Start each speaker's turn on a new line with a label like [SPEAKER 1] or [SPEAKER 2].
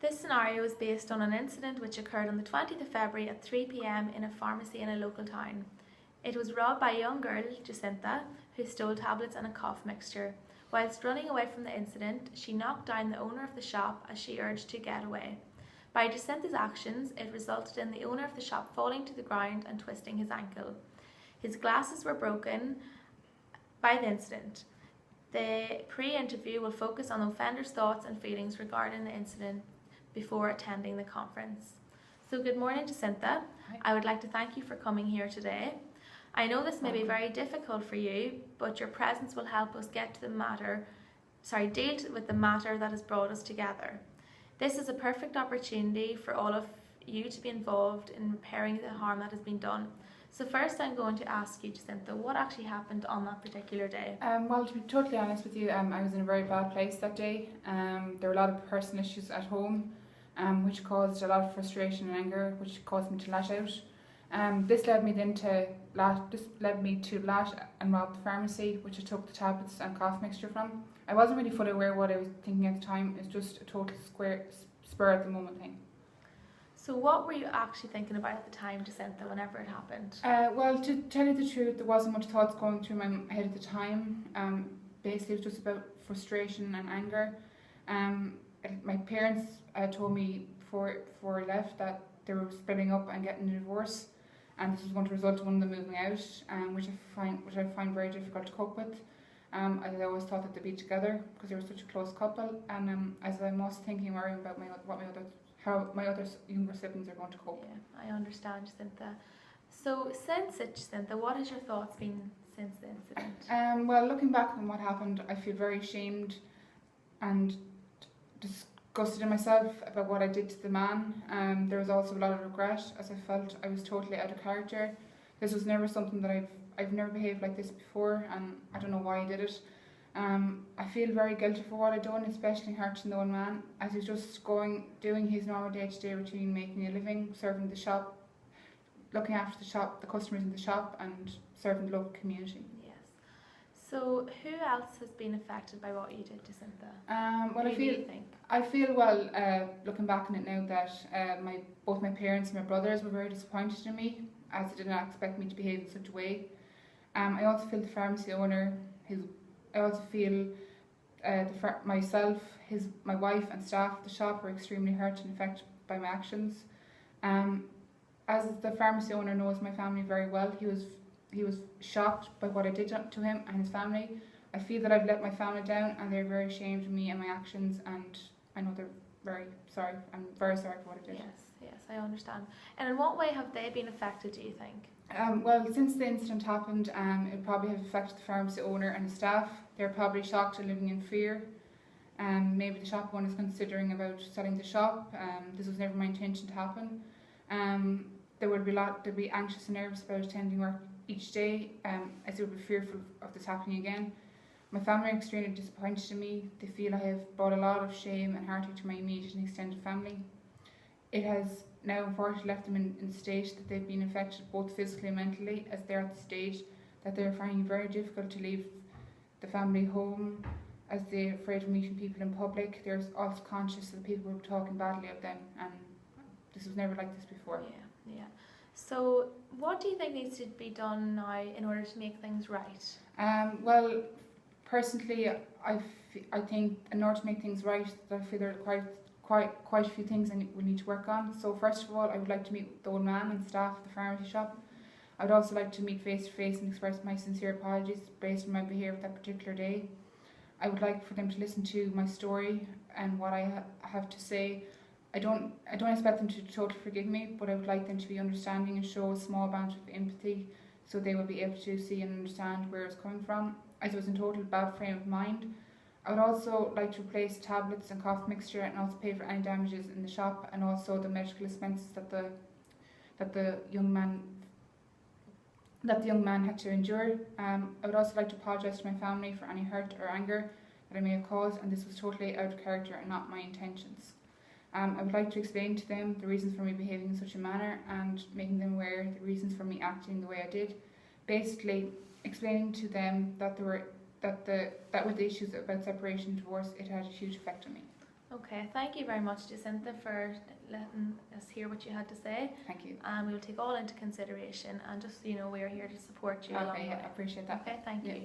[SPEAKER 1] This scenario is based on an incident which occurred on the 20th of February at 3 p.m. in a pharmacy in a local town. It was robbed by a young girl, Jacinta, who stole tablets and a cough mixture. Whilst running away from the incident, she knocked down the owner of the shop as she urged to get away. By Jacinta's actions, it resulted in the owner of the shop falling to the ground and twisting his ankle. His glasses were broken by the incident. The pre-interview will focus on the offender's thoughts and feelings regarding the incident before attending the conference. So good morning, Jacinta.
[SPEAKER 2] Hi.
[SPEAKER 1] I would like to thank you for coming here today. I know this may be very difficult for you, but your presence will help us deal with the matter that has brought us together. This is a perfect opportunity for all of you to be involved in repairing the harm that has been done. So first I'm going to ask you, Jacinta, what actually happened on that particular day?
[SPEAKER 2] Well, to be totally honest with you, I was in a very bad place that day. There were a lot of personal issues at home, which caused a lot of frustration and anger, which caused me to lash out. This led me to lash and rob the pharmacy, which I took the tablets and cough mixture from. I wasn't really fully aware of what I was thinking at the time. It's just a total spur at the moment thing.
[SPEAKER 1] So what were you actually thinking about at the time, Jacinta, whenever it happened?
[SPEAKER 2] Well, to tell you the truth, there wasn't much thoughts going through my head at the time. Basically, it was just about frustration and anger. My parents told me before I left that they were splitting up and getting a divorce, and this was going to result in one of them moving out, which I find very difficult to cope with. I always thought that they'd be together because they were such a close couple, and as I'm also thinking, worrying about how my other younger siblings are going to cope.
[SPEAKER 1] Yeah, I understand, Jacinta. So since it, Jacinta, what has your thoughts been since the incident?
[SPEAKER 2] Well, looking back on what happened, I feel very ashamed and disgusted in myself about what I did to the man. There was also a lot of regret, as I felt I was totally out of character. This was never something that I've never behaved like this before, and I don't know why I did it. I feel very guilty for what I've done, especially hurting the old man, as he's just doing his normal day-to-day routine, making a living, serving the shop, looking after the shop, the customers in the shop, and serving the local community.
[SPEAKER 1] Yes. So who else has been affected by what you did, Jacinta?
[SPEAKER 2] Well,
[SPEAKER 1] who do you think?
[SPEAKER 2] I feel looking back on it now, that both my parents and my brothers were very disappointed in me, as they did not expect me to behave in such a way. I also feel the pharmacy owner, I also feel myself, my wife and staff at the shop were extremely hurt and affected by my actions. As the pharmacy owner knows my family very well, he was shocked by what I did to him and his family. I feel that I've let my family down, and they're very ashamed of me and my actions, and I know they're very sorry. I'm very sorry for what I did.
[SPEAKER 1] Yes, I understand. And in what way have they been affected, do you think?
[SPEAKER 2] Well, since the incident happened, it probably has affected the pharmacy owner and his staff. They're probably shocked and living in fear. Maybe the shop owner is considering about selling the shop. This was never my intention to happen. They'd be anxious and nervous about attending work each day, as they would be fearful of this happening again. My family are extremely disappointed in me. They feel I have brought a lot of shame and heartache to my immediate and extended family. It has now unfortunately left them in the state that they've been affected both physically and mentally, as they're at the stage that they're finding it very difficult to leave the family home, as they're afraid of meeting people in public. They're also conscious that people were talking badly of them, and this was never like this before.
[SPEAKER 1] Yeah. So what do you think needs to be done now in order to make things right?
[SPEAKER 2] Well, personally, I think in order to make things right, I feel there are quite a few things we need to work on. So first of all, I would like to meet the old man and staff at the pharmacy shop. I would also like to meet face to face and express my sincere apologies based on my behaviour that particular day. I would like for them to listen to my story and what I have to say. I don't expect them to totally forgive me, but I would like them to be understanding and show a small amount of empathy, so they will be able to see and understand where it's coming from, as I was in total bad frame of mind. I would also like to replace tablets and cough mixture, and also pay for any damages in the shop, and also the medical expenses that the young man had to endure. I would also like to apologise to my family for any hurt or anger that I may have caused, and this was totally out of character and not my intentions. I would like to explain to them the reasons for me behaving in such a manner, and making them aware the reasons for me acting the way I did. Basically, explaining to them that with the issues about separation and divorce, it had a huge effect on me.
[SPEAKER 1] Okay, thank you very much, Jacinta, for letting us hear what you had to say.
[SPEAKER 2] Thank you.
[SPEAKER 1] And we will take all into consideration, and just, we are here to support you along
[SPEAKER 2] Okay,
[SPEAKER 1] the
[SPEAKER 2] yeah,
[SPEAKER 1] way.
[SPEAKER 2] I appreciate that.
[SPEAKER 1] Okay, thank
[SPEAKER 2] Yeah.
[SPEAKER 1] you.